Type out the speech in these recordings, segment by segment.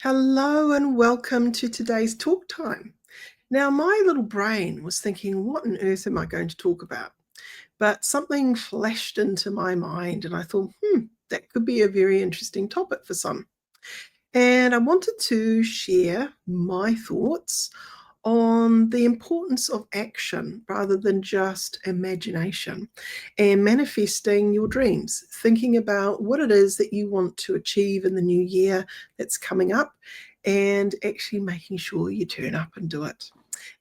Hello and welcome to today's talk time. Now, my little brain was thinking, what on earth am I going to talk about? But something flashed into my mind, and I thought, that could be a very interesting topic for some. And I wanted to share my thoughts on the importance of action rather than just imagination and manifesting your dreams, thinking about what it is that you want to achieve in the new year that's coming up and actually making sure you turn up and do it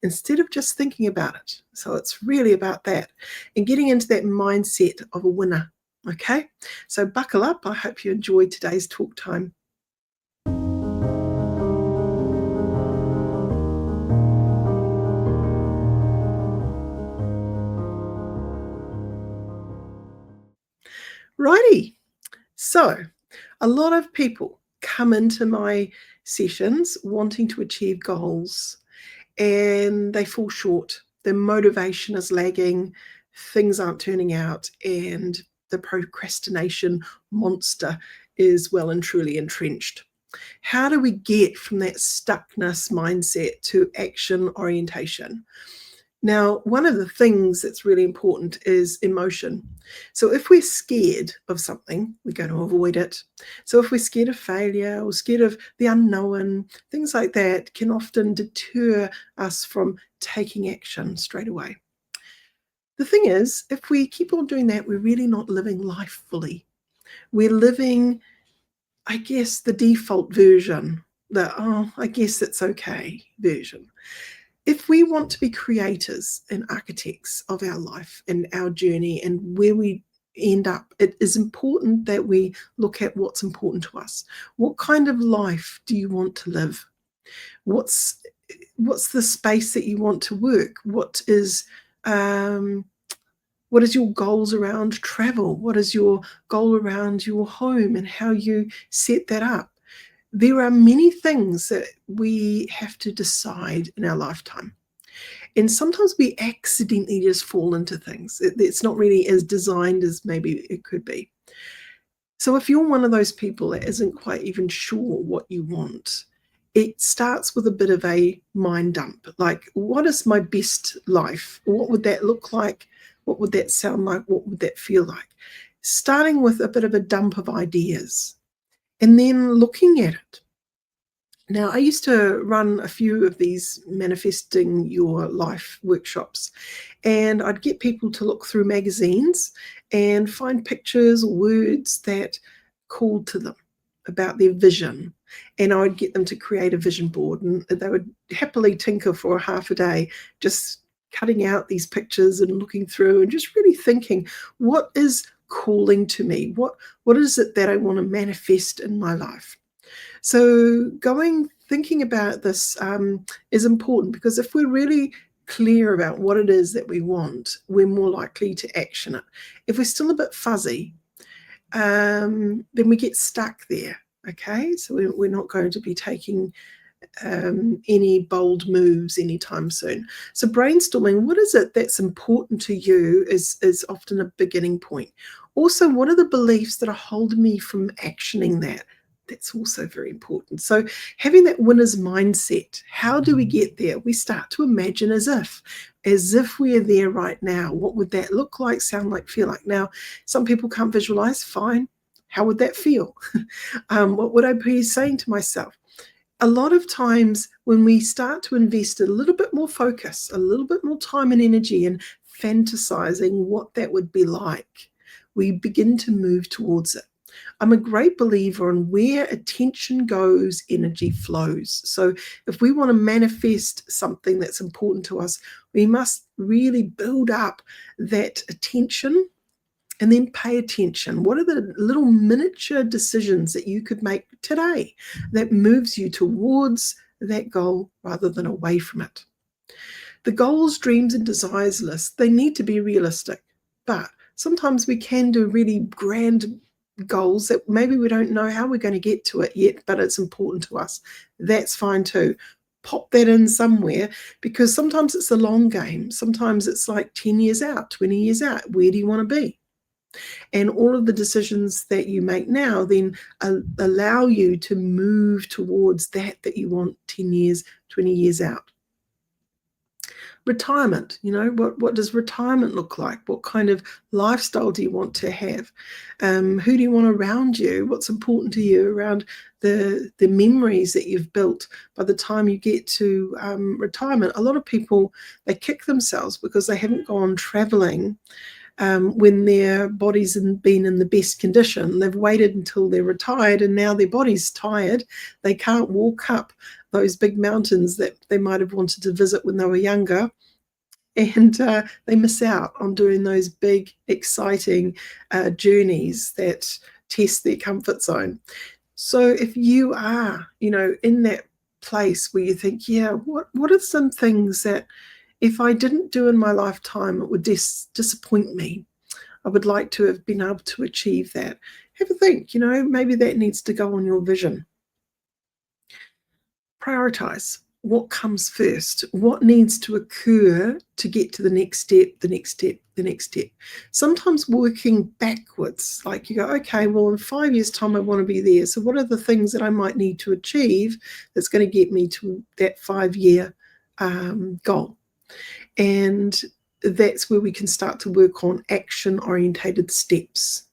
instead of just thinking about it. So it's really about that and getting into that mindset of a winner. Okay, so buckle up. I hope you enjoyed today's talk time. Righty. So, a lot of people come into my sessions wanting to achieve goals and they fall short. Their motivation is lagging, things aren't turning out, and the procrastination monster is well and truly entrenched. How do we get from that stuckness mindset to action orientation? Now, one of the things that's really important is emotion. So, if we're scared of something, we're going to avoid it. So, if we're scared of failure or scared of the unknown, things like that can often deter us from taking action straight away. The thing is, if we keep on doing that, we're really not living life fully. We're living, I guess, the default version, I guess it's okay version. If we want to be creators and architects of our life and our journey and where we end up, it is important that we look at what's important to us. What kind of life do you want to live? What's what's the space that you want to work? Um, what is your goals around travel? What is your goal around your home and how you set that up? There are many things that we have to decide in our lifetime. And sometimes we accidentally just fall into things. It's not really as designed as maybe it could be. So if you're one of those people that isn't quite even sure what you want, it starts with a bit of a mind dump. Like, what is my best life? What would that look like? What would that sound like? What would that feel like? Starting with a bit of a dump of ideas and then looking at it. Now, I used to run a few of these manifesting your life workshops, and I'd get people to look through magazines and find pictures or words that called to them about their vision. And I would get them to create a vision board, and they would happily tinker for a half a day, just cutting out these pictures and looking through and just really thinking, what is calling to me? What is it that I want to manifest in my life? So thinking about this is important because if we're really clear about what it is that we want, we're more likely to action it. If we're still a bit fuzzy, then we get stuck there. Okay, so we're not going to be taking any bold moves anytime soon. So brainstorming, what is it that's important to you is often a beginning point. Also, what are the beliefs that are holding me from actioning that? That's also very important. So having that winner's mindset, how do we get there? We start to imagine as if we are there right now. What would that look like, sound like, feel like? Now, some people can't visualize, fine. How would that feel? What would I be saying to myself? A lot of times when we start to invest a little bit more focus, a little bit more time and energy in fantasizing what that would be like, we begin to move towards it. I'm a great believer in where attention goes, energy flows. So if we want to manifest something that's important to us, we must really build up that attention and then pay attention. What are the little miniature decisions that you could make today that moves you towards that goal rather than away from it? The goals, dreams, and desires list, they need to be realistic, but sometimes we can do really grand goals that maybe we don't know how we're going to get to it yet, but it's important to us. That's fine too. Pop that in somewhere because sometimes it's a long game. Sometimes it's like 10 years out, 20 years out. Where do you want to be? And all of the decisions that you make now then allow you to move towards that you want 10 years, 20 years out. Retirement, what does retirement look like? What kind of lifestyle do you want to have? Who do you want around you? What's important to you around the memories that you've built by the time you get to retirement? A lot of people, they kick themselves because they haven't gone traveling when their body's been in the best condition. They've waited until they're retired, and now their body's tired. They can't walk up those big mountains that they might have wanted to visit when they were younger, and they miss out on doing those big, exciting journeys that test their comfort zone. So if you are, in that place where you think, yeah, what are some things that if I didn't do in my lifetime, it would disappoint me? I would like to have been able to achieve that. Have a think, maybe that needs to go on your vision. Prioritize what comes first, what needs to occur to get to the next step, the next step, the next step. Sometimes working backwards, like you go, okay, well, in 5 years' time, I want to be there. So what are the things that I might need to achieve that's going to get me to that 5-year goal? And that's where we can start to work on action-orientated steps.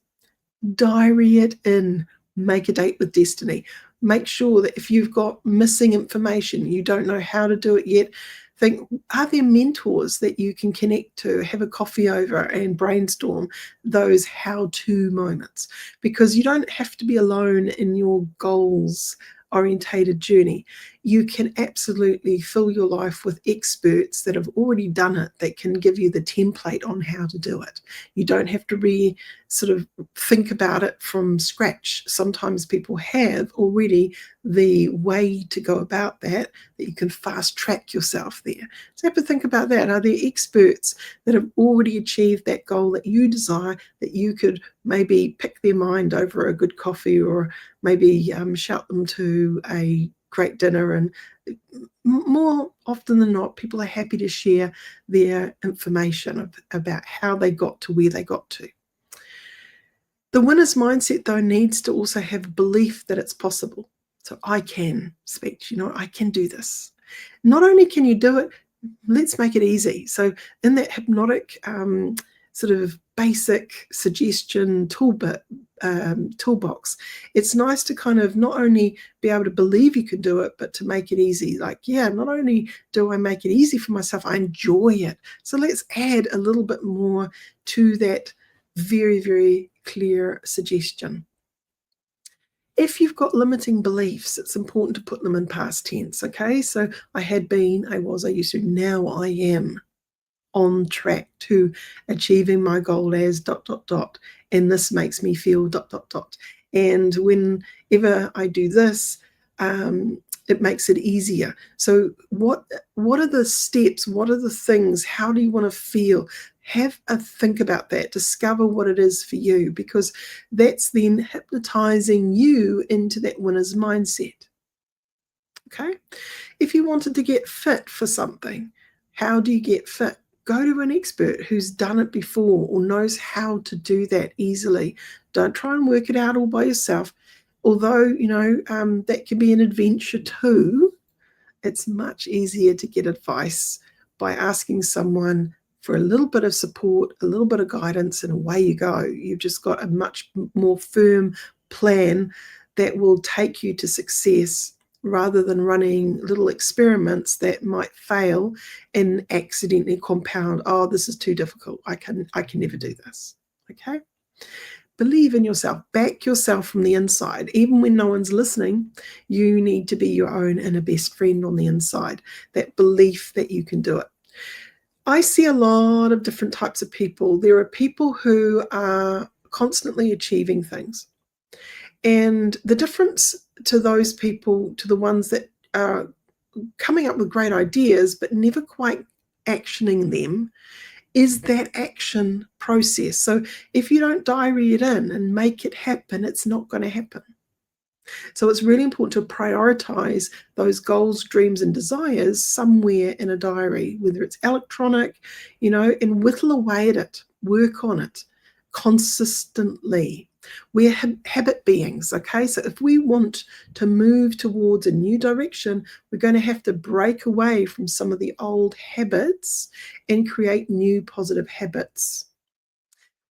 Diary it in, make a date with destiny. Make sure that if you've got missing information, you don't know how to do it yet, think, are there mentors that you can connect to, have a coffee over and brainstorm those how-to moments? Because you don't have to be alone in your goals orientated journey. You can absolutely fill your life with experts that have already done it, that can give you the template on how to do it. You don't have to sort of think about it from scratch. Sometimes people have already the way to go about that you can fast track yourself there. So have to think about that. Are there experts that have already achieved that goal that you desire, that you could maybe pick their mind over a good coffee, or maybe shout them to a great dinner? And more often than not, people are happy to share their information about how they got to where they got to. The winner's mindset, though, needs to also have belief that it's possible. So I can speech, I can do this. Not only can you do it, let's make it easy. So in that hypnotic sort of basic suggestion toolbox, it's nice to kind of not only be able to believe you can do it, but to make it easy. Like, yeah, not only do I make it easy for myself, I enjoy it. So let's add a little bit more to that very, very clear suggestion. If you've got limiting beliefs, it's important to put them in past tense, okay? So I had been, I was, I used to, now I am on track to achieving my goal as ... and this makes me feel ... And whenever I do this, it makes it easier. So what are the steps? What are the things? How do you want to feel? Have a think about that. Discover what it is for you, because that's then hypnotizing you into that winner's mindset. Okay? If you wanted to get fit for something, how do you get fit? Go to an expert who's done it before or knows how to do that easily. Don't try and work it out all by yourself. Although, that can be an adventure too, it's much easier to get advice by asking someone for a little bit of support, a little bit of guidance, and away you go. You've just got a much more firm plan that will take you to success, rather than running little experiments that might fail and accidentally compound, oh, this is too difficult. I can never do this. Okay? Believe in yourself. Back yourself from the inside. Even when no one's listening, you need to be your own inner best friend on the inside. That belief that you can do it. I see a lot of different types of people. There are people who are constantly achieving things. And the difference to those people, to the ones that are coming up with great ideas but never quite actioning them, is that action process. So if you don't diary it in and make it happen, it's not going to happen. So it's really important to prioritize those goals, dreams, and desires somewhere in a diary, whether it's electronic, and whittle away at it, work on it, consistently. We're habit beings, okay? So if we want to move towards a new direction, we're going to have to break away from some of the old habits and create new positive habits.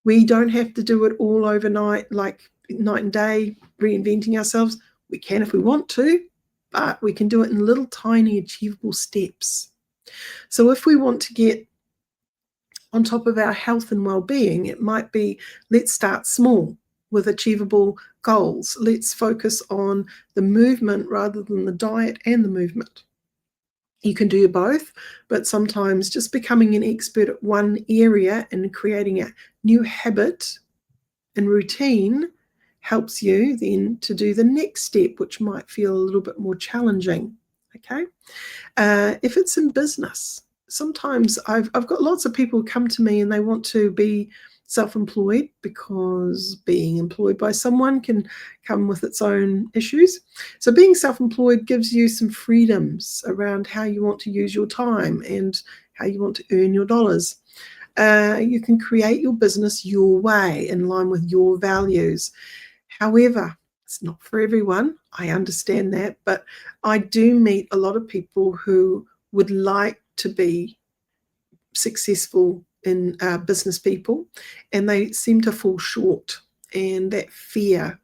We don't have to do it all overnight, like night and day, reinventing ourselves. We can if we want to, but we can do it in little tiny achievable steps. So if we want to get on top of our health and well-being, it might be, let's start small with achievable goals. Let's focus on the movement rather than the diet and the movement. You can do both, but sometimes just becoming an expert at one area and creating a new habit and routine helps you then to do the next step, which might feel a little bit more challenging. Okay. If it's in business, sometimes I've got lots of people come to me and they want to be self-employed, because being employed by someone can come with its own issues. So being self-employed gives you some freedoms around how you want to use your time and how you want to earn your dollars. You can create your business your way, in line with your values. However, it's not for everyone. I understand that, but I do meet a lot of people who would like to be successful in business people, and they seem to fall short. And that fear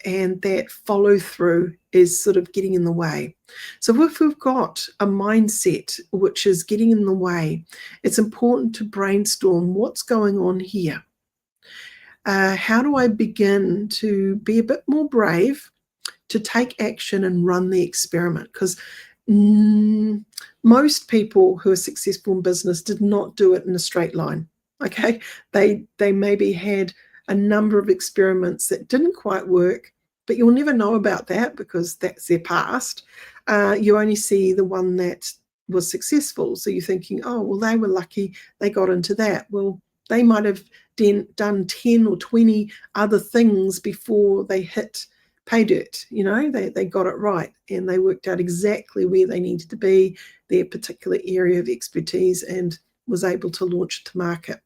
and that follow through is sort of getting in the way. So if we've got a mindset which is getting in the way, it's important to brainstorm what's going on here. How do I begin to be a bit more brave, to take action and run the experiment? Because most people who are successful in business did not do it in a straight line. Okay, they maybe had a number of experiments that didn't quite work, but you'll never know about that because that's their past. You only see the one that was successful. So you're thinking, oh, well, they were lucky, they got into that. Well, they might have done 10 or 20 other things before they hit pay dirt. They got it right and they worked out exactly where they needed to be, their particular area of expertise, and was able to launch it to market.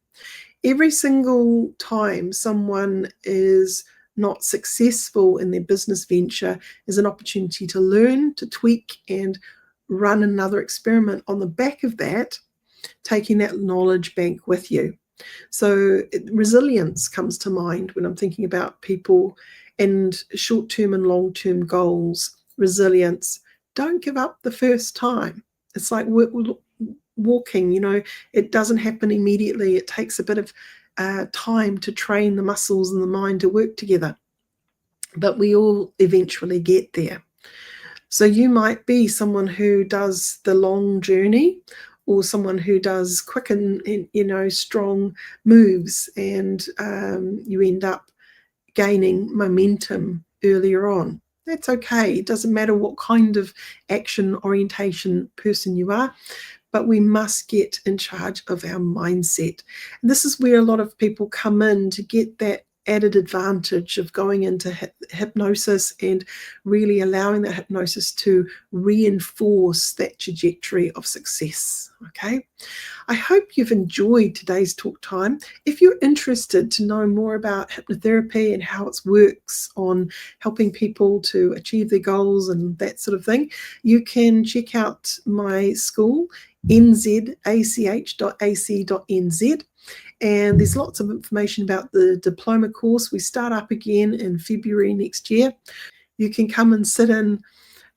Every single time someone is not successful in their business venture is an opportunity to learn, to tweak, and run another experiment on the back of that, taking that knowledge bank with you. So resilience comes to mind when I'm thinking about people and short-term and long-term goals. Resilience. Don't give up the first time. It's like walking, it doesn't happen immediately. It takes a bit of time to train the muscles and the mind to work together. But we all eventually get there. So you might be someone who does the long journey, or someone who does quick and strong moves, and you end up gaining momentum earlier on. That's okay. It doesn't matter what kind of action orientation person you are, but we must get in charge of our mindset. And this is where a lot of people come in to get that added advantage of going into hypnosis and really allowing that hypnosis to reinforce that trajectory of success. Okay, I hope you've enjoyed today's talk time. If you're interested to know more about hypnotherapy and how it works on helping people to achieve their goals and that sort of thing, you can check out my school, nzach.ac.nz. And there's lots of information about the diploma course. We start up again in February next year. You can come and sit in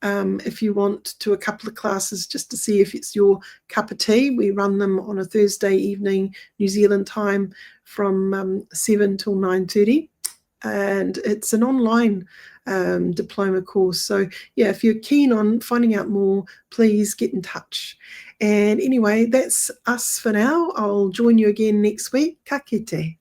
if you want to a couple of classes just to see if it's your cup of tea. We run them on a Thursday evening, New Zealand time, from 7 till 9:30. And it's an online diploma course. So yeah, if you're keen on finding out more, please get in touch. And anyway, that's us for now. I'll join you again next week. Ka kite.